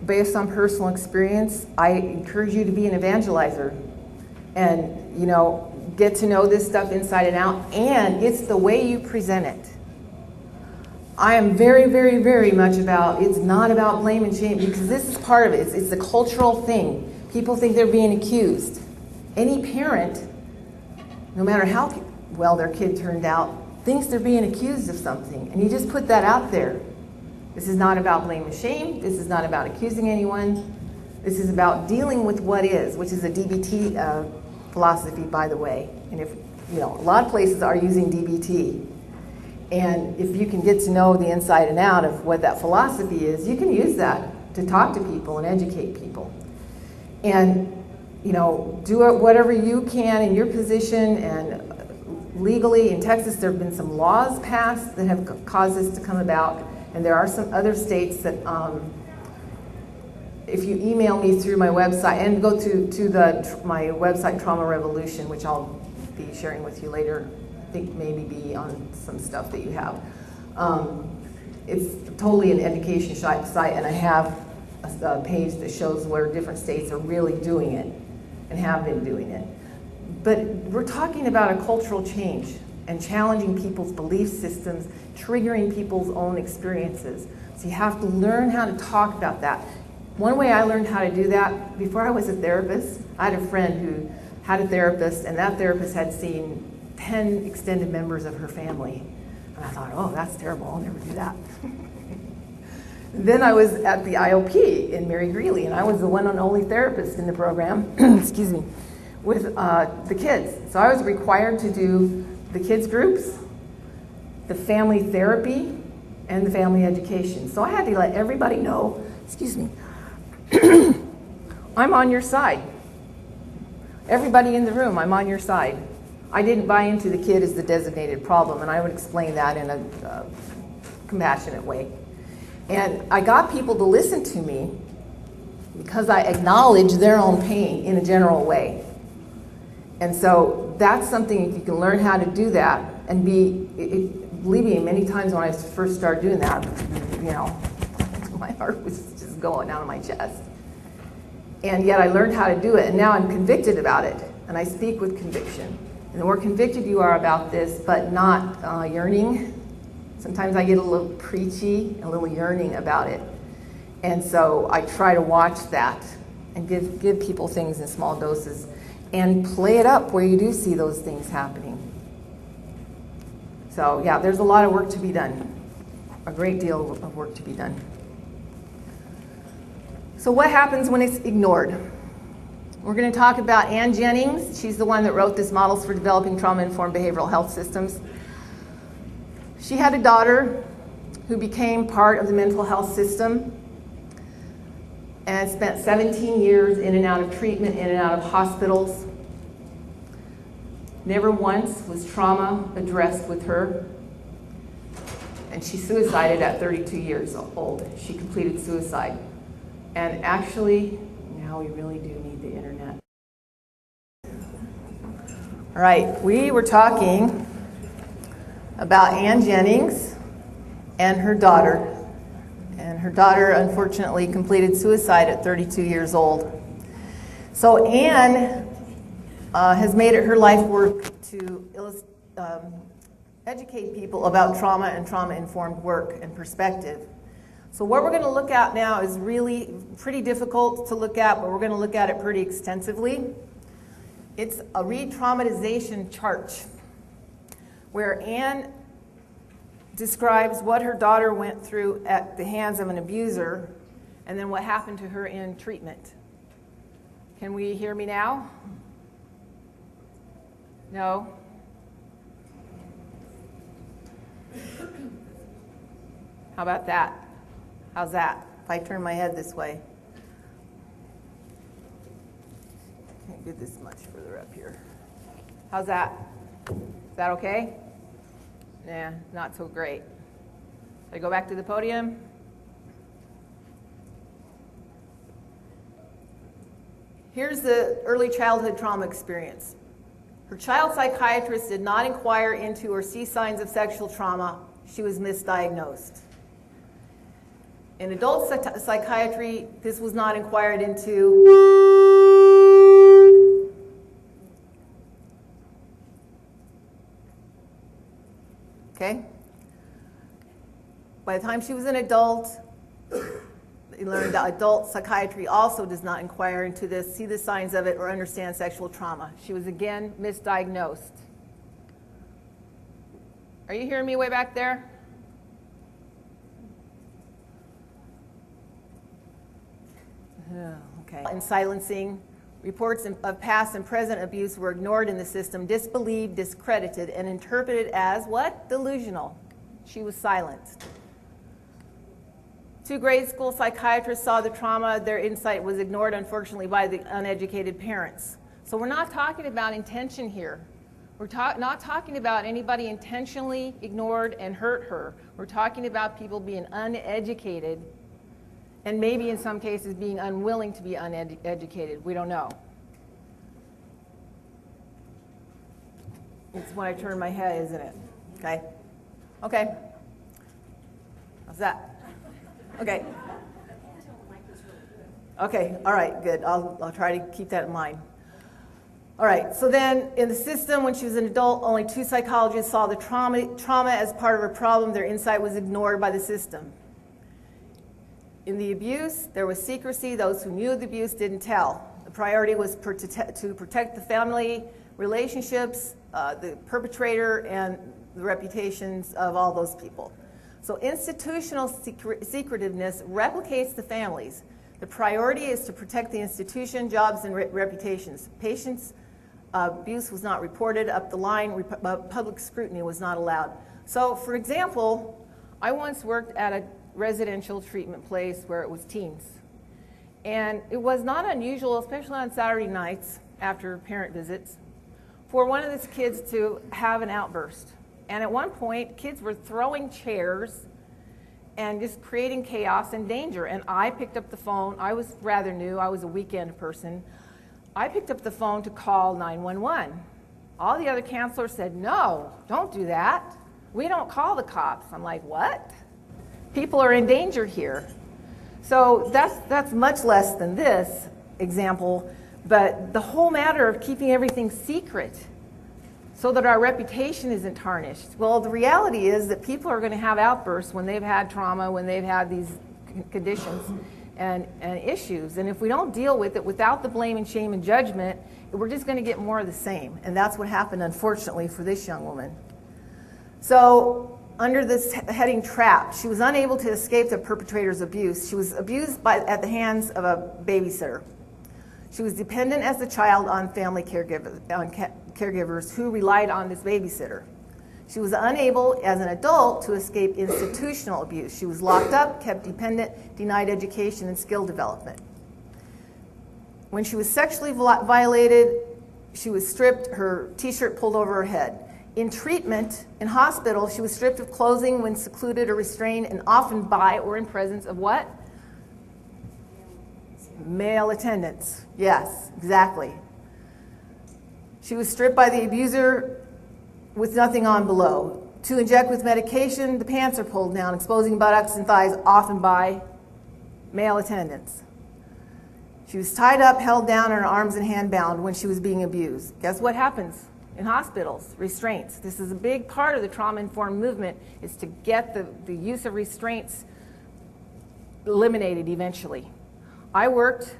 Based on personal experience, I encourage you to be an evangelizer and, get to know this stuff inside and out, and it's the way you present it. I am very, very, very much about, it's not about blame and shame, because this is part of it. It's a cultural thing. People think they're being accused. Any parent, no matter how well their kid turned out, thinks they're being accused of something, and you just put that out there. This is not about blame and shame. This is not about accusing anyone. This is about dealing with what is, which is a DBT philosophy, by the way. And if, a lot of places are using DBT. And if you can get to know the inside and out of what that philosophy is, you can use that to talk to people and educate people. And, do whatever you can in your position. And legally, in Texas, there have been some laws passed that have caused this to come about. And there are some other states that, if you email me through my website, and go to my website, TraumaRevolution, which I'll be sharing with you later, I think maybe be on some stuff that you have. It's totally an education site, and I have a page that shows where different states are really doing it and have been doing it. But we're talking about a cultural change and challenging people's belief systems, triggering people's own experiences. So you have to learn how to talk about that. One way I learned how to do that, before I was a therapist, I had a friend who had a therapist, and that therapist had seen 10 extended members of her family. And I thought, oh, that's terrible, I'll never do that. Then I was at the IOP in Mary Greeley, and I was the one and only therapist in the program, excuse me, with the kids. So I was required to do the kids groups, the family therapy, and the family education. So I had to let everybody know, excuse me, I'm on your side. Everybody in the room, I'm on your side. I didn't buy into the kid as the designated problem, and I would explain that in a compassionate way. And I got people to listen to me because I acknowledged their own pain in a general way. And so that's something, if you can learn how to do that and believe me, many times when I first started doing that, my heart was just going out of my chest. And yet I learned how to do it, and now I'm convicted about it, and I speak with conviction. And the more convicted you are about this, but not yearning, sometimes I get a little preachy, a little yearning about it. And so I try to watch that and give people things in small doses and play it up where you do see those things happening. So yeah, there's a lot of work to be done, a great deal of work to be done. So what happens when it's ignored? We're going to talk about Ann Jennings. She's the one that wrote this Models for Developing Trauma-Informed Behavioral Health Systems. She had a daughter who became part of the mental health system and spent 17 years in and out of treatment, in and out of hospitals. Never once was trauma addressed with her. And she suicided at 32 years old. She completed suicide. And actually, now we really do need the internet. All right, we were talking about Ann Jennings and her daughter. And her daughter, unfortunately, completed suicide at 32 years old. So Ann has made it her life work to educate people about trauma and trauma-informed work and perspective. So what we're going to look at now is really pretty difficult to look at, but we're going to look at it pretty extensively. It's a re-traumatization chart where Ann describes what her daughter went through at the hands of an abuser and then what happened to her in treatment. Can we hear me now? No? How about that? How's that? If I turn my head this way. Can't get this much further up here. How's that? Is that okay? Nah, not so great. Should I go back to the podium? Here's the early childhood trauma experience. Her child psychiatrist did not inquire into or see signs of sexual trauma. She was misdiagnosed. In adult psychiatry, this was not inquired into. Okay? By the time she was an adult, they learned that adult psychiatry also does not inquire into this, see the signs of it, or understand sexual trauma. She was again misdiagnosed. Are you hearing me way back there? Okay. And silencing. Reports of past and present abuse were ignored in the system, disbelieved, discredited, and interpreted as what? Delusional. She was silenced. 2 grade school psychiatrists saw the trauma. Their insight was ignored, unfortunately, by the uneducated parents. So we're not talking about intention here. We're not talking about anybody intentionally ignored and hurt her. We're talking about people being uneducated and maybe in some cases being unwilling to be uneducated. We don't know. It's when I turn my head, isn't it? Okay? Okay. How's that? Okay. Okay, all right, good. I'll try to keep that in mind. All right, so then in the system, when she was an adult, only 2 psychologists saw the trauma as part of her problem. Their insight was ignored by the system. In the abuse, there was secrecy. Those who knew the abuse didn't tell. The priority was to protect the family relationships, the perpetrator, and the reputations of all those people. So institutional secretiveness replicates the families. The priority is to protect the institution, jobs, and reputations. Patients' abuse was not reported up the line. Public scrutiny was not allowed. So, for example, I once worked at a residential treatment place where it was teens. And it was not unusual, especially on Saturday nights after parent visits, for one of these kids to have an outburst. And at one point, kids were throwing chairs and just creating chaos and danger. And I picked up the phone. I was rather new. I was a weekend person. I picked up the phone to call 911. All the other counselors said, no, don't do that. We don't call the cops. I'm like, what? People are in danger here. So that's much less than this example, but the whole matter of keeping everything secret so that our reputation isn't tarnished. Well, the reality is that people are going to have outbursts when they've had trauma, when they've had these conditions and issues. And if we don't deal with it without the blame and shame and judgment, we're just going to get more of the same. And that's what happened, unfortunately, for this young woman. So under this heading trap, she was unable to escape the perpetrator's abuse. She was abused at the hands of a babysitter. She was dependent as a child on family caregivers who relied on this babysitter. She was unable as an adult to escape institutional abuse. She was locked up, kept dependent, denied education and skill development. When she was sexually violated, she was stripped, her t-shirt pulled over her head. In treatment, in hospital, she was stripped of clothing when secluded or restrained, and often by or in presence of what? Male attendants. Yes, exactly. She was stripped by the abuser with nothing on below. To inject with medication, the pants are pulled down, exposing buttocks and thighs, often by male attendants. She was tied up, held down, and her arms and hand bound when she was being abused. Guess what happens in hospitals? Restraints. This is a big part of the trauma-informed movement, is to get the use of restraints eliminated eventually. I worked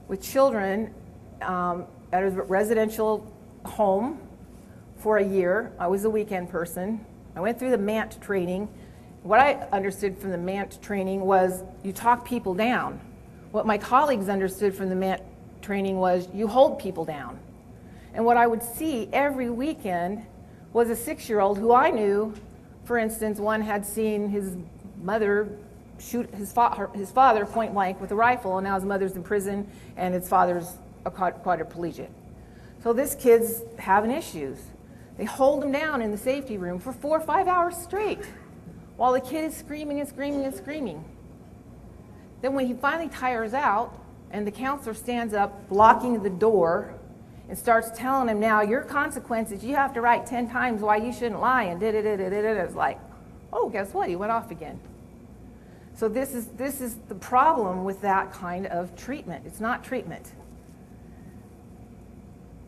with children at a residential home for a year. I was a weekend person. I went through the MANT training. What I understood from the MANT training was you talk people down. What my colleagues understood from the MANT training was you hold people down. And what I would see every weekend was a 6-year-old who I knew, for instance, one had seen his mother shoot his father point blank with a rifle, and now his mother's in prison and his father's a quadriplegic. So this kid's having issues. They hold him down in the safety room for 4 or 5 hours straight while the kid is screaming and screaming and screaming. Then when he finally tires out and the counselor stands up blocking the door and starts telling him, now your consequences, you have to write 10 times why you shouldn't lie, and it's like, oh, guess what? He went off again. So this is the problem with that kind of treatment. It's not treatment.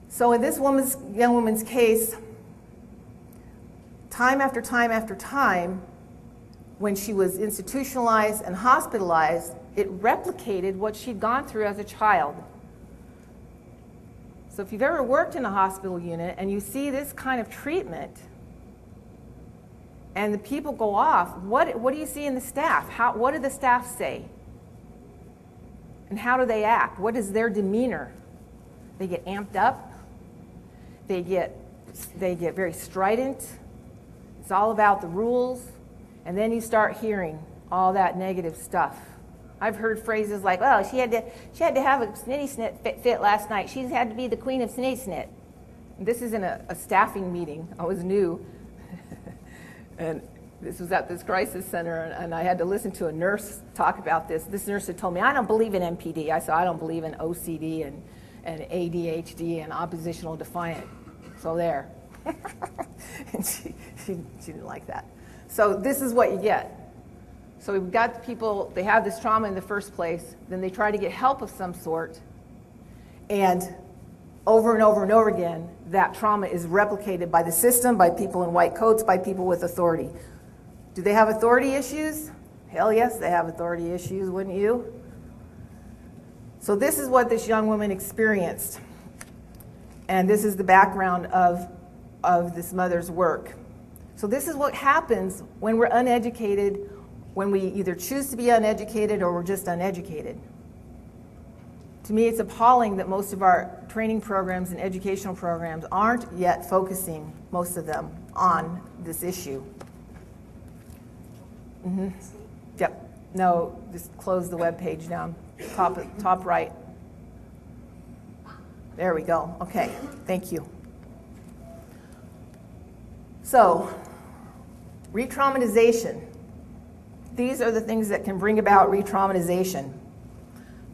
So in this young woman's case, time after time after time, when she was institutionalized and hospitalized, it replicated what she'd gone through as a child. So if you've ever worked in a hospital unit and you see this kind of treatment, and the people go off, what do you see in the staff? What do the staff say? And how do they act? What is their demeanor? They get amped up. They get very strident. It's all about the rules. And then you start hearing all that negative stuff. I've heard phrases like, "Well, she had to have a snitty snit fit last night. She's had to be the queen of snitty snit." This isn't a staffing meeting. I was new. And this was at this crisis center, and I had to listen to a nurse talk about this. This nurse had told me, "I don't believe in MPD." I said, "I don't believe in OCD and ADHD and oppositional defiant." So there. And she didn't like that. So this is what you get. So we've got people, they have this trauma in the first place, then they try to get help of some sort, and over and over and over again, that trauma is replicated by the system, by people in white coats, by people with authority. Do they have authority issues? Hell yes, they have authority issues, wouldn't you? So this is what this young woman experienced. And this is the background of this mother's work. So this is what happens when we're uneducated, when we either choose to be uneducated or we're just uneducated. To me, it's appalling that most of our training programs and educational programs aren't yet focusing, most of them, on this issue. Mm-hmm. Yep. No, just close the web page down. Top right. There we go. Okay. Thank you. So, re-traumatization. These are the things that can bring about re-traumatization.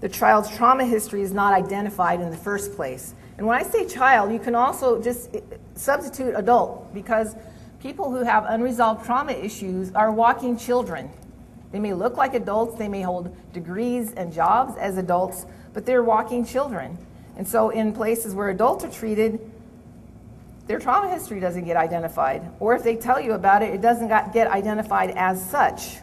The child's trauma history is not identified in the first place. And when I say child, you can also just substitute adult, because people who have unresolved trauma issues are walking children. They may look like adults, they may hold degrees and jobs as adults, but they're walking children. And so in places where adults are treated, their trauma history doesn't get identified. Or if they tell you about it, it doesn't get identified as such.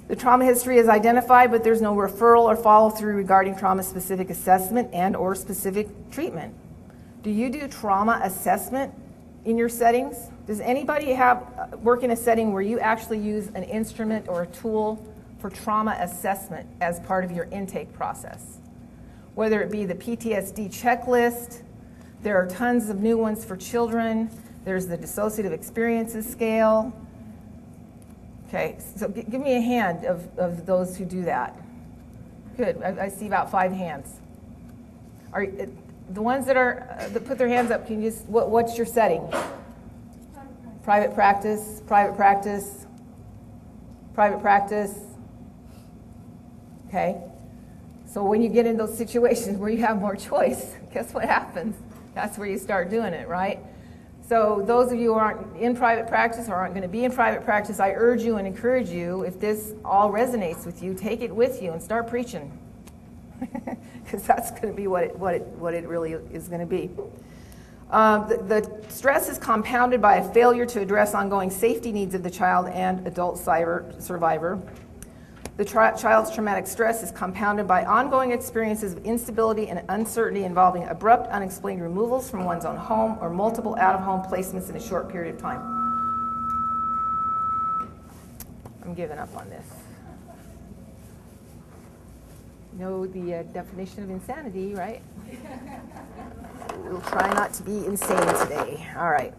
The trauma history is identified, but there's no referral or follow-through regarding trauma-specific assessment and or specific treatment. Do you do trauma assessment in your settings? Does anybody work in a setting where you actually use an instrument or a tool for trauma assessment as part of your intake process? Whether it be the PTSD checklist, there are tons of new ones for children. There's the dissociative experiences scale. Okay, so give me a hand of those who do that. Good, I see about 5 hands. Are the ones that put their hands up, can you just, what's your setting? Private practice, private practice, private practice. Okay, so when you get in those situations where you have more choice, guess what happens? That's where you start doing it, right? So those of you who aren't in private practice or aren't going to be in private practice, I urge you and encourage you, if this all resonates with you, take it with you and start preaching. Because that's going to be what it really is going to be. The stress is compounded by a failure to address ongoing safety needs of the child and adult survivor. The child's traumatic stress is compounded by ongoing experiences of instability and uncertainty involving abrupt, unexplained removals from one's own home or multiple out-of-home placements in a short period of time. I'm giving up on this. You know the definition of insanity, right? We'll try not to be insane today. All right.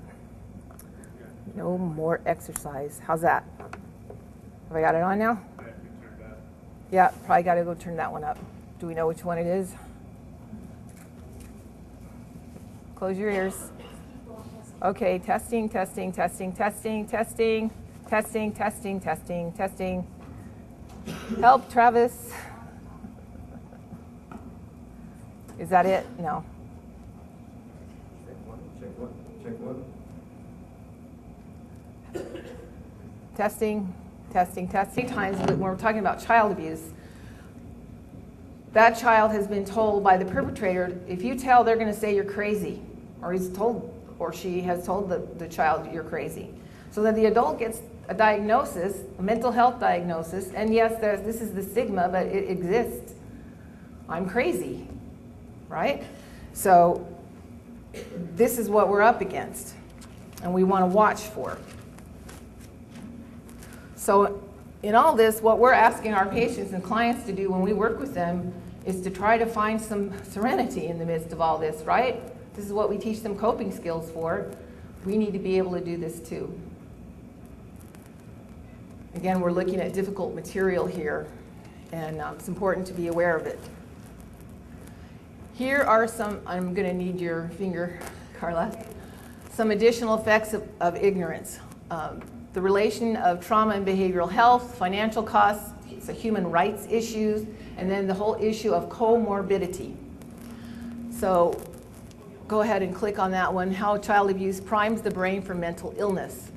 No more exercise. How's that? Have I got it on now? Yeah, probably got to go turn that one up. Do we know which one it is? Close your ears. Okay, testing, testing, testing, testing, testing, testing, testing, testing, testing. Help, Travis. Is that it? No. Check one. Testing. Testing, testing. Times when we're talking about child abuse, that child has been told by the perpetrator, if you tell, they're going to say you're crazy, or he's told, or she has told the child you're crazy. So that the adult gets a diagnosis, a mental health diagnosis, and yes, this is the stigma, but it exists. I'm crazy, right? So this is what we're up against, and we want to watch for. So in all this, what we're asking our patients and clients to do when we work with them is to try to find some serenity in the midst of all this, right? This is what we teach them coping skills for. We need to be able to do this too. Again, we're looking at difficult material here, and it's important to be aware of it. Here are some, I'm going to need your finger, Carla, some additional effects of ignorance. The relation of trauma and behavioral health, financial costs, so human rights issues, and then the whole issue of comorbidity. So go ahead and click on that one, how child abuse primes the brain for mental illness.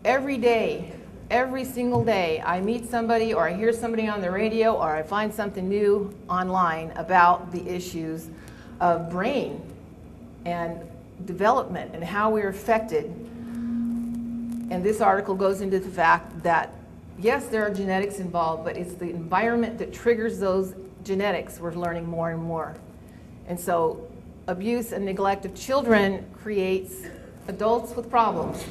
Every day, every single day, I meet somebody or I hear somebody on the radio or I find something new online about the issues of brain and development and how we're affected. And this article goes into the fact that, yes, there are genetics involved, but it's the environment that triggers those genetics we're learning more and more. And so abuse and neglect of children creates adults with problems.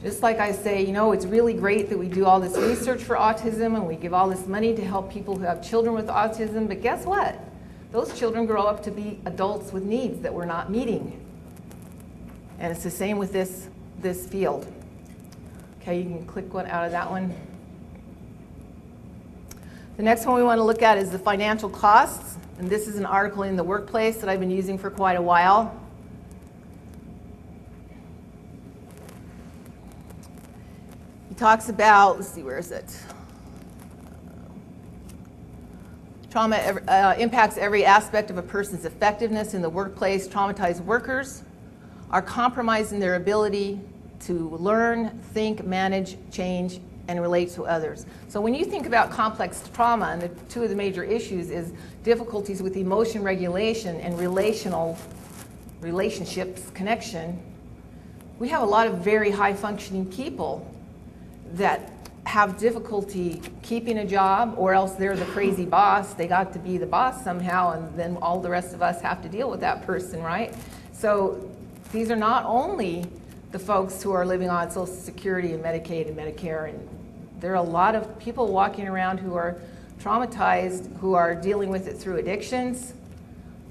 Just like I say, you know, it's really great that we do all this research for autism and we give all this money to help people who have children with autism, but guess what? Those children grow up to be adults with needs that we're not meeting. And it's the same with this field. Okay, you can click one out of that one. The next one we want to look at is the financial costs. And this is an article in the Workplace that I've been using for quite a while. He talks about, let's see, where is it? Trauma impacts every aspect of a person's effectiveness in the workplace. Traumatized workers are compromised in their ability to learn, think, manage, change, and relate to others. So when you think about complex trauma, and two of the major issues is difficulties with emotion regulation and relationships, connection, we have a lot of very high-functioning people that have difficulty keeping a job, or else they're the crazy boss. They got to be the boss somehow, and then all the rest of us have to deal with that person, right? So these are not only the folks who are living on Social Security and Medicaid and Medicare, and there are a lot of people walking around who are traumatized, who are dealing with it through addictions.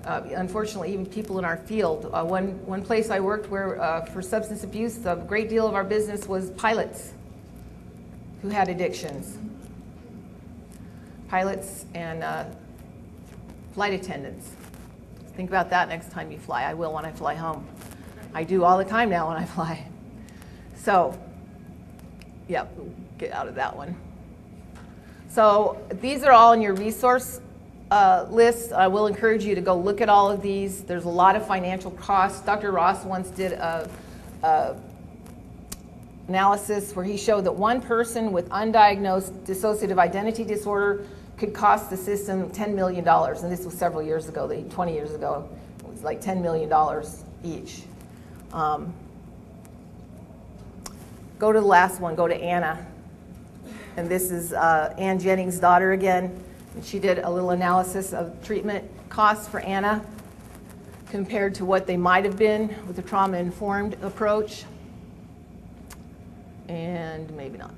Unfortunately, even people in our field. One place I worked where for substance abuse, a great deal of our business was pilots who had addictions. Pilots and flight attendants. Think about that next time you fly. I will when I fly home. I do all the time now when I fly. So, yeah, get out of that one. So these are all in your resource list. I will encourage you to go look at all of these. There's a lot of financial costs. Dr. Ross once did a analysis where he showed that one person with undiagnosed dissociative identity disorder could cost the system $10 million. And this was several years ago, 20 years ago. It was like $10 million each. Go to the last one, go to Anna. And this is Ann Jennings' daughter again. And she did a little analysis of treatment costs for Anna compared to what they might have been with a trauma-informed approach. And maybe not.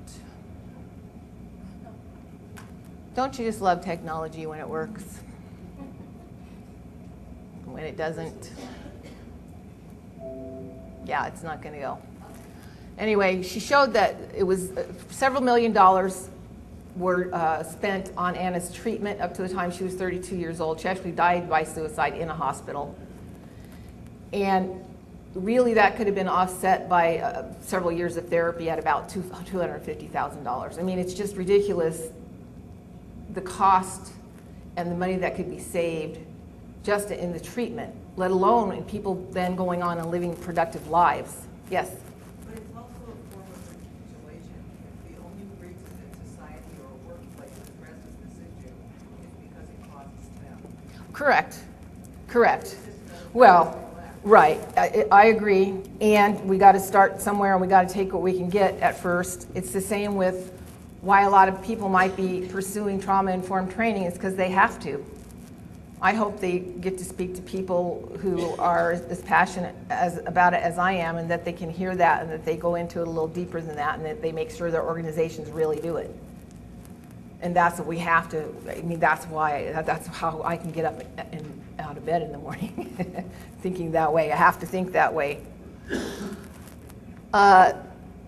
Don't you just love technology when it works? When it doesn't, yeah, it's not going to go. Anyway, she showed that it was several $1 million were spent on Anna's treatment up to the time she was 32 years old. She actually died by suicide in a hospital. And really that could have been offset by several years of therapy at about $250,000. I mean, it's just ridiculous, the cost and the money that could be saved just in the treatment, let alone in people then going on and living productive lives. Yes? But it's also a form of recapitulation. Correct. Correct. Well, right. I agree. And we got to start somewhere, and we got to take what we can get at first. It's the same with why a lot of people might be pursuing trauma-informed training is because they have to. I hope they get to speak to people who are as passionate about it as I am, and that they can hear that, and that they go into it a little deeper than that, and that they make sure their organizations really do it. And that's what we have to, I mean, that's how I can get up and out of bed in the morning, thinking that way. I have to think that way.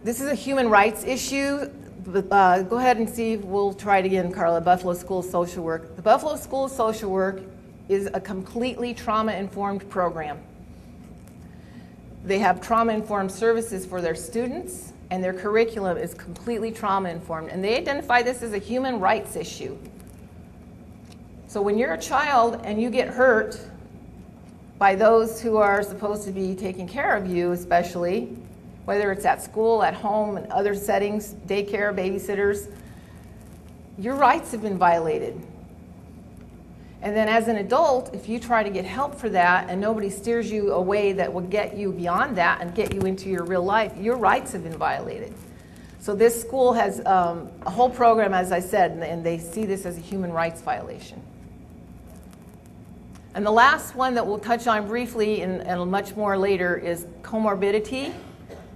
This is a human rights issue. Go ahead and see, we'll try it again, Carla. Buffalo School of Social Work. The Buffalo School of Social Work is a completely trauma-informed program. They have trauma-informed services for their students, and their curriculum is completely trauma-informed. And they identify this as a human rights issue. So when you're a child and you get hurt by those who are supposed to be taking care of you, especially, whether it's at school, at home, and other settings, daycare, babysitters, your rights have been violated. And then as an adult, if you try to get help for that and nobody steers you a way that will get you beyond that and get you into your real life, your rights have been violated. So this school has a whole program, as I said, and they see this as a human rights violation. And the last one that we'll touch on briefly and much more later is comorbidity.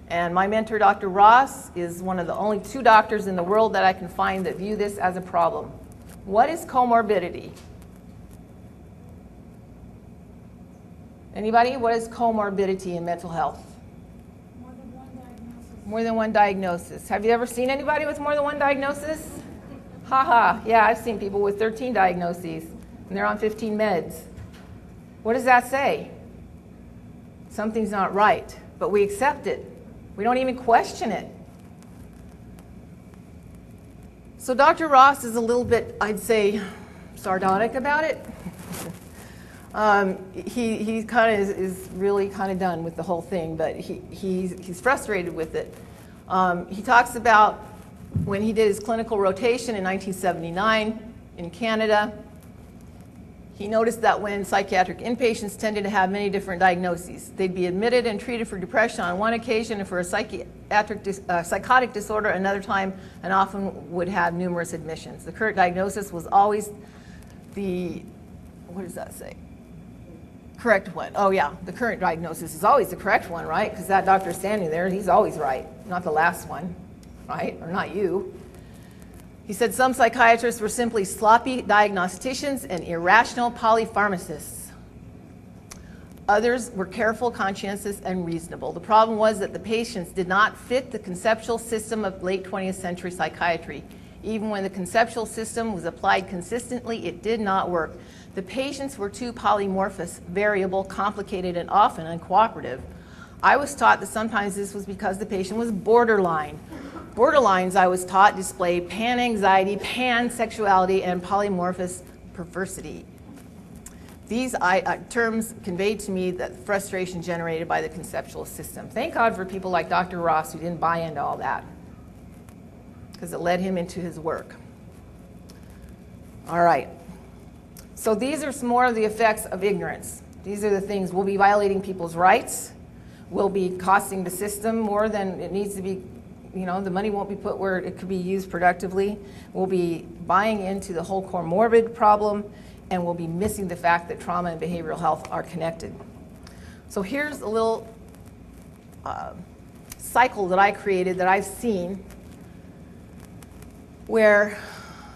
And my mentor, Dr. Ross, is one of the only 2 doctors in the world that I can find that view this as a problem. What is comorbidity? Anybody? What is comorbidity in mental health? More than one diagnosis. More than one diagnosis. Have you ever seen anybody with more than one diagnosis? Ha. Yeah, I've seen people with 13 diagnoses, and they're on 15 meds. What does that say? Something's not right, but we accept it. We don't even question it. So Dr. Ross is a little bit, I'd say, sardonic about it. He kind of is really kind of done with the whole thing, but he's frustrated with it. He talks about when he did his clinical rotation in 1979 in Canada, he noticed that when psychiatric inpatients tended to have many different diagnoses, they'd be admitted and treated for depression on one occasion and for a psychotic disorder another time, and often would have numerous admissions. The current diagnosis was always the, what does that say? Correct one. Oh yeah, the current diagnosis is always the correct one, right? Because that doctor's standing there, he's always right, not the last one, right? Or not you. He said some psychiatrists were simply sloppy diagnosticians and irrational polypharmacists. Others were careful, conscientious, and reasonable. The problem was that the patients did not fit the conceptual system of late 20th century psychiatry. Even when the conceptual system was applied consistently, it did not work. The patients were too polymorphous, variable, complicated, and often uncooperative. I was taught that sometimes this was because the patient was borderline. Borderlines, I was taught, display pan-anxiety, pan-sexuality, and polymorphous perversity. These terms conveyed to me the frustration generated by the conceptual system. Thank God for people like Dr. Ross who didn't buy into all that, because it led him into his work. All right. So these are some more of the effects of ignorance. These are the things. We'll be violating people's rights. We'll be costing the system more than it needs to be. You know, the money won't be put where it could be used productively. We'll be buying into the whole comorbid problem, and we'll be missing the fact that trauma and behavioral health are connected. So here's a little cycle that I created that I've seen where,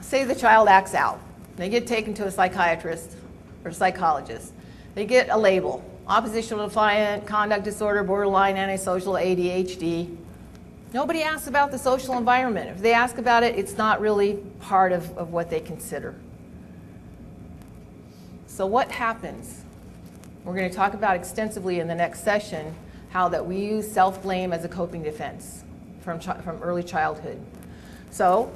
say the child acts out. They get taken to a psychiatrist or psychologist. They get a label: oppositional defiant, conduct disorder, borderline, antisocial, ADHD. Nobody asks about the social environment. If they ask about it, it's not really part of what they consider. So what happens? We're going to talk about extensively in the next session how that we use self-blame as a coping defense from early childhood. So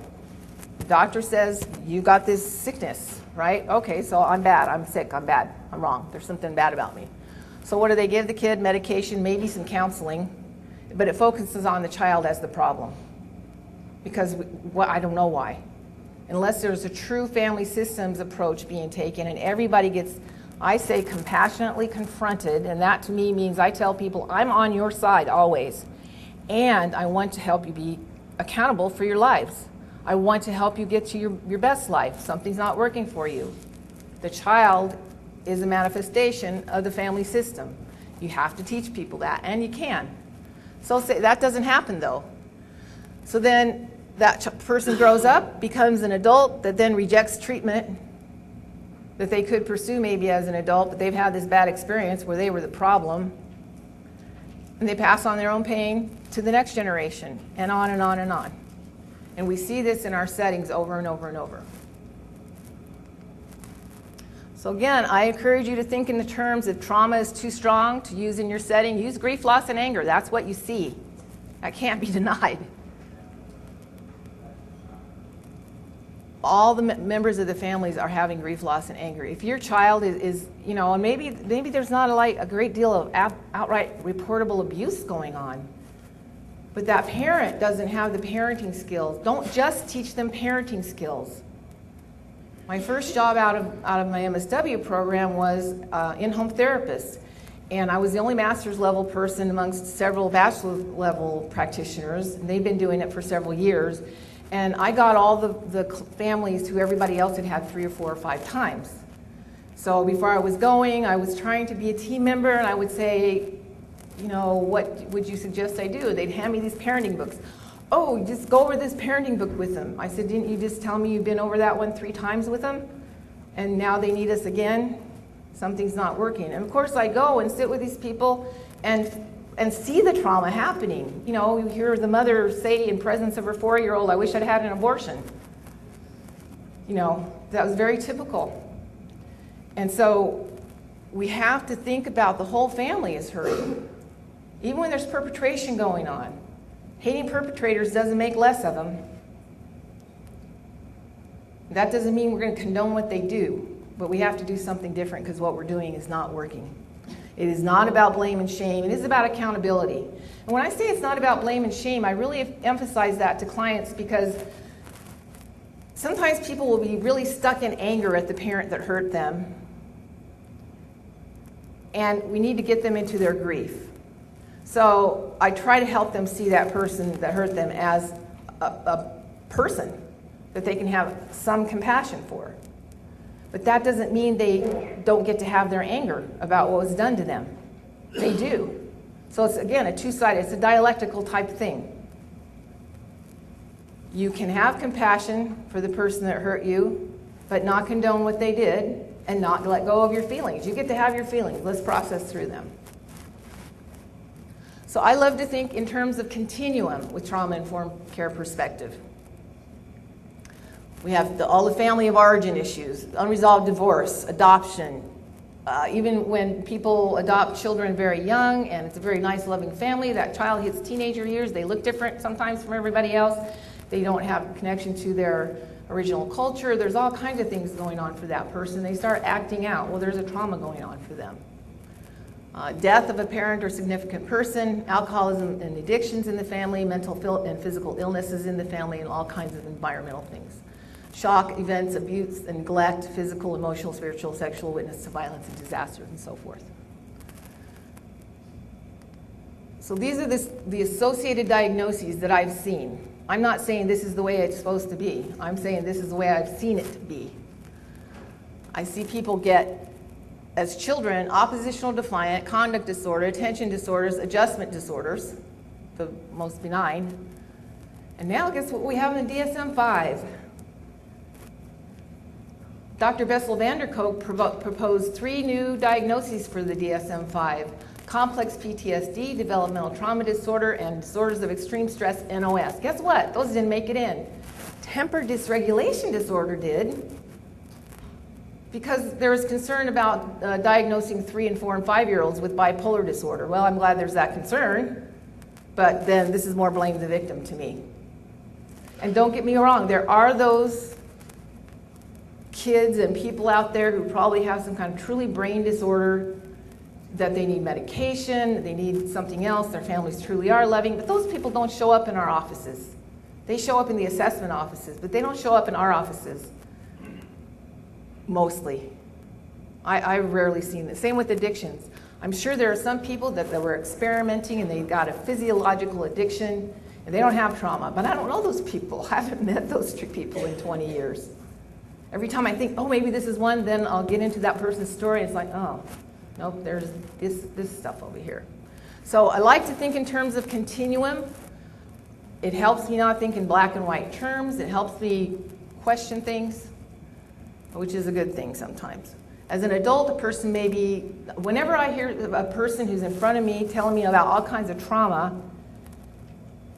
the doctor says, you got this sickness, right? Okay, so I'm bad, I'm sick, I'm bad, I'm wrong. There's something bad about me. So what do they give the kid? Medication, maybe some counseling. But it focuses on the child as the problem, because I don't know why. unless there's a true family systems approach being taken and everybody gets, I say, compassionately confronted, and that to me means I tell people I'm on your side always, and I want to help you be accountable for your lives. I want to help you get to your best life. Something's not working for you. The child is a manifestation of the family system. You have to teach people that, and you can. So say that doesn't happen though. So then that person grows up, becomes an adult that then rejects treatment that they could pursue maybe as an adult, but they've had this bad experience where they were the problem, and they pass on their own pain to the next generation, and on and on and on. And we see this in our settings over and over and over. So again, I encourage you to think in the terms if trauma is too strong to use in your setting, use grief, loss, and anger. That's what you see. That can't be denied. All the members of the families are having grief, loss, and anger. If your child is you know, and maybe there's not a great deal of outright reportable abuse going on, but that parent doesn't have the parenting skills. Don't just teach them parenting skills. My first job out of my MSW program was in-home therapist, and I was the only master's level person amongst several bachelor's level practitioners, and they've been doing it for several years. And I got all the families who everybody else had had 3 or 4 or 5 times. So before I was going, I was trying to be a team member, and I would say, you know, what would you suggest I do? They'd hand me these parenting books. Oh, just go over this parenting book with them. I said, didn't you just tell me you've been over that one 3 times with them? And now they need us again? Something's not working. And of course I go and sit with these people and see the trauma happening. You know, you hear the mother say in presence of her 4-year-old, I wish I'd had an abortion. You know, that was very typical. And so we have to think about the whole family is hurting. Even when there's perpetration going on. Hating perpetrators doesn't make less of them. That doesn't mean we're going to condone what they do, but we have to do something different because what we're doing is not working. It is not about blame and shame. It is about accountability. And when I say it's not about blame and shame, I really emphasize that to clients because sometimes people will be really stuck in anger at the parent that hurt them, and we need to get them into their grief. So I try to help them see that person that hurt them as a person that they can have some compassion for. But that doesn't mean they don't get to have their anger about what was done to them. They do. So it's, again, a two-sided, it's a dialectical type thing. You can have compassion for the person that hurt you, but not condone what they did and not let go of your feelings. You get to have your feelings. Let's process through them. So I love to think in terms of continuum with trauma-informed care perspective. We have all the family of origin issues, unresolved divorce, adoption. Even when people adopt children very young and it's a very nice, loving family, that child hits teenager years, they look different sometimes from everybody else. They don't have a connection to their original culture. There's all kinds of things going on for that person. They start acting out. Well, there's a trauma going on for them. Death of a parent or significant person, alcoholism and addictions in the family, mental and physical illnesses in the family, and all kinds of environmental things. Shock, events, abuse, and neglect, physical, emotional, spiritual, sexual, witness to violence and disasters, and so forth. So these are the associated diagnoses that I've seen. I'm not saying this is the way it's supposed to be. I'm saying this is the way I've seen it be. I see people get, as children, oppositional defiant, conduct disorder, attention disorders, adjustment disorders, the most benign. And now guess what we have in the DSM-5? Dr. Bessel van der Kolk proposed 3 new diagnoses for the DSM-5. Complex PTSD, developmental trauma disorder, and disorders of extreme stress, NOS. Guess what? Those didn't make it in. Temper dysregulation disorder did, because there was concern about diagnosing 3-, and 4-, and 5-year-olds with bipolar disorder. Well, I'm glad there's that concern, but then this is more blame the victim to me. And don't get me wrong, there are those kids and people out there who probably have some kind of truly brain disorder, that they need medication, they need something else, their families truly are loving, but those people don't show up in our offices. They show up in the assessment offices, but they don't show up in our offices, mostly. I've rarely seen this. Same with addictions. I'm sure there are some people that were experimenting and they got a physiological addiction and they don't have trauma, but I don't know those people. I haven't met those people in 20 years. Every time I think, oh, maybe this is one, then I'll get into that person's story. It's like, oh, nope, there's this stuff over here. So I like to think in terms of continuum. It helps me not think in black and white terms. It helps me question things, which is a good thing sometimes. As an adult, a person may be, whenever I hear a person who's in front of me telling me about all kinds of trauma,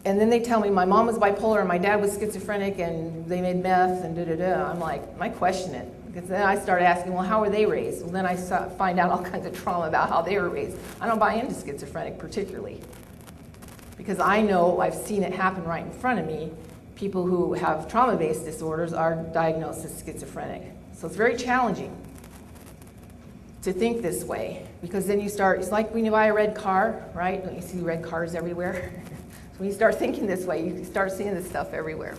and then they tell me my mom was bipolar and my dad was schizophrenic and they made meth and da-da-da, I'm like, I question it. Because then I start asking, well, how were they raised? Well, then I find out all kinds of trauma about how they were raised. I don't buy into schizophrenic particularly. Because I know, I've seen it happen right in front of me. People who have trauma-based disorders are diagnosed as schizophrenic. So it's very challenging to think this way, because then you start, it's like when you buy a red car, right? Don't you see red cars everywhere? So when you start thinking this way, you start seeing this stuff everywhere.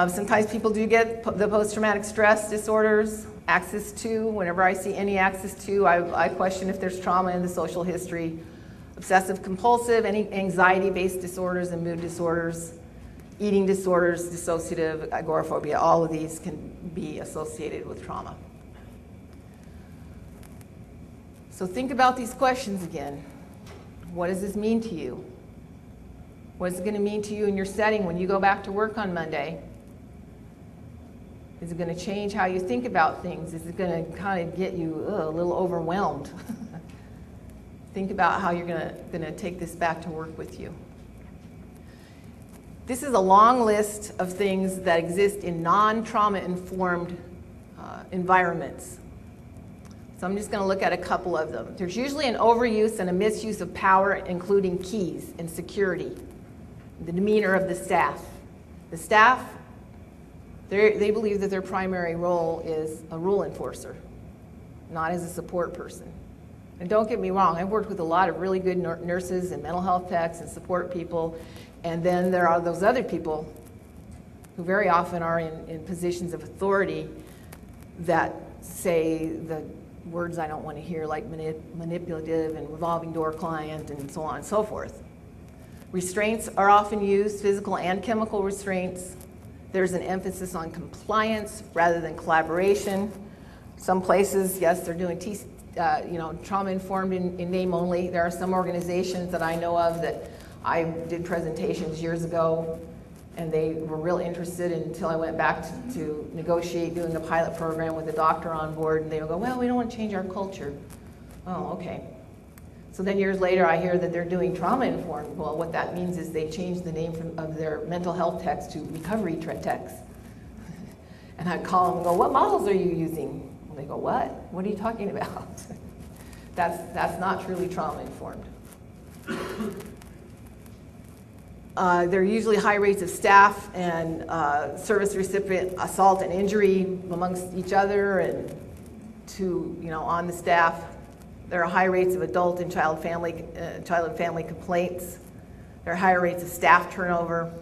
Sometimes people do get the post-traumatic stress disorders, axis 2. Whenever I see any axis 2, I question if there's trauma in the social history. Obsessive compulsive, any anxiety-based disorders and mood disorders, eating disorders, dissociative, agoraphobia, all of these can be associated with trauma. So think about these questions again. What does this mean to you? What is it going to mean to you in your setting when you go back to work on Monday? Is it going to change how you think about things? Is it going to kind of get you a little overwhelmed? Think about how you're going to take this back to work with you. This is a long list of things that exist in non-trauma informed environments. So I'm just going to look at a couple of them. There's usually an overuse and a misuse of power, including keys and security, the demeanor of the staff. The staff, they believe that their primary role is a rule enforcer, not as a support person. And don't get me wrong, I've worked with a lot of really good nurses and mental health techs and support people, and then there are those other people who very often are in positions of authority that say the words I don't want to hear, like manipulative and revolving door client and so on and so forth. Restraints are often used, physical and chemical restraints. There's an emphasis on compliance rather than collaboration. Some places, yes, they're doing trauma-informed in name only. There are some organizations that I know of that I did presentations years ago, and they were real interested until I went back to negotiate doing a pilot program with a doctor on board, and they would go, well, we don't want to change our culture. Oh, okay. So then years later, I hear that they're doing trauma-informed. Well, what that means is they changed the name of their mental health techs to recovery techs. And I'd call them and go, what models are you using? And they go, what? What are you talking about? That's not truly trauma-informed. There are usually high rates of staff and service recipient assault and injury amongst each other and on the staff. There are high rates of adult and child and family complaints. There are higher rates of staff turnover,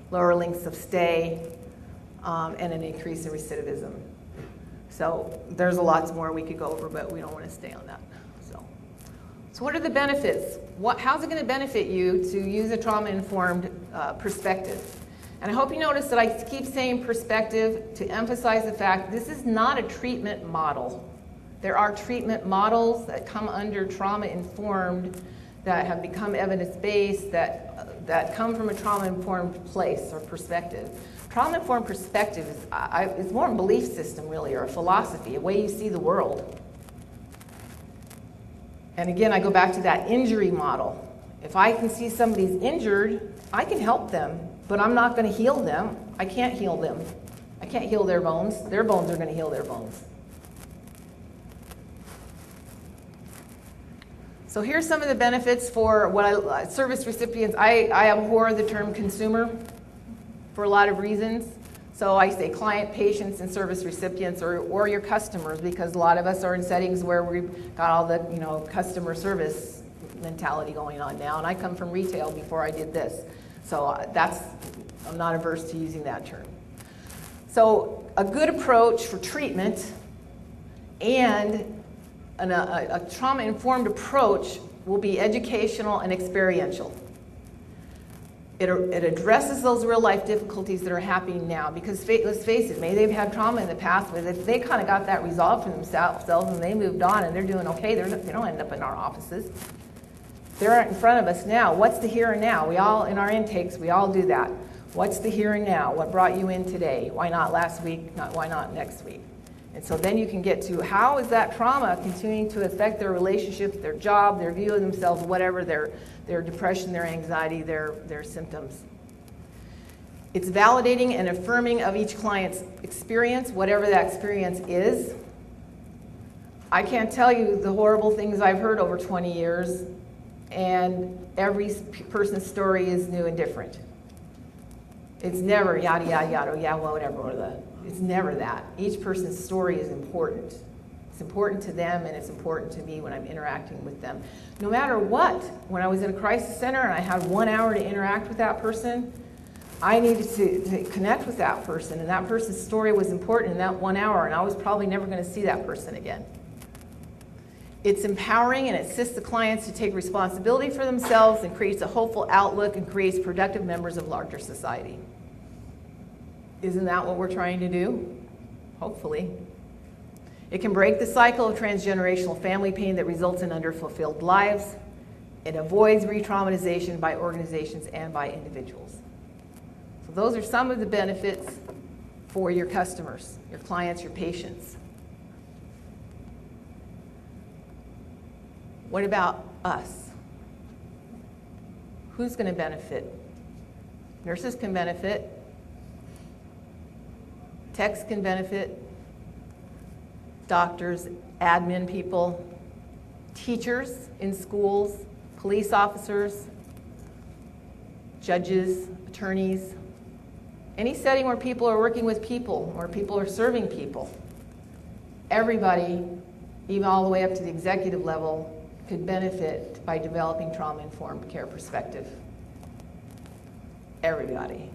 lower lengths of stay, and an increase in recidivism. So there's a lot more we could go over, but we don't want to stay on that. So what are the benefits? How's it going to benefit you to use a trauma-informed perspective? And I hope you notice that I keep saying perspective to emphasize the fact this is not a treatment model. There are treatment models that come under trauma-informed that have become evidence-based that come from a trauma-informed place or perspective. Trauma-informed perspective is more a belief system, really, or a philosophy, a way you see the world. And again, I go back to that injury model. If I can see somebody's injured, I can help them, but I'm not going to heal them. I can't heal them. I can't heal their bones. Their bones are going to heal their bones. So here's some of the benefits for service recipients. I abhor the term consumer for a lot of reasons. So I say client, patients, and service recipients, or your customers, because a lot of us are in settings where we've got all the customer service mentality going on now. And I come from retail before I did this, so that's I'm not averse to using that term. So a good approach for treatment and a trauma-informed approach will be educational and experiential. It addresses those real-life difficulties that are happening now, because let's face it, maybe they've had trauma in the past, but they kind of got that resolved for themselves and they moved on and they're doing okay. They don't end up in our offices. They're in front of us now. What's the here and now? We all, in our intakes, we all do that. What's the here and now? What brought you in today? Why not last week? Why not next week? And so then you can get to how is that trauma continuing to affect their relationships, their job, their view of themselves, whatever, their depression, their anxiety, their symptoms. It's validating and affirming of each client's experience, whatever that experience is. I can't tell you the horrible things I've heard over 20 years, and every person's story is new and different. It's never yada, yada, yada, yeah, well, whatever, it's never that. Each person's story is important. It's important to them, and it's important to me when I'm interacting with them. No matter what, when I was in a crisis center and I had 1 hour to interact with that person, I needed to connect with that person, and that person's story was important in that 1 hour, and I was probably never going to see that person again. It's empowering and it assists the clients to take responsibility for themselves and creates a hopeful outlook and creates productive members of larger society. Isn't that what we're trying to do? Hopefully. It can break the cycle of transgenerational family pain that results in underfulfilled lives. It avoids re-traumatization by organizations and by individuals. So those are some of the benefits for your customers, your clients, your patients. What about us? Who's going to benefit? Nurses can benefit. Techs can benefit. Doctors, admin people, teachers in schools, police officers, judges, attorneys. Any setting where people are working with people, where people are serving people. Everybody, even all the way up to the executive level, could benefit by developing trauma-informed care perspective. Everybody.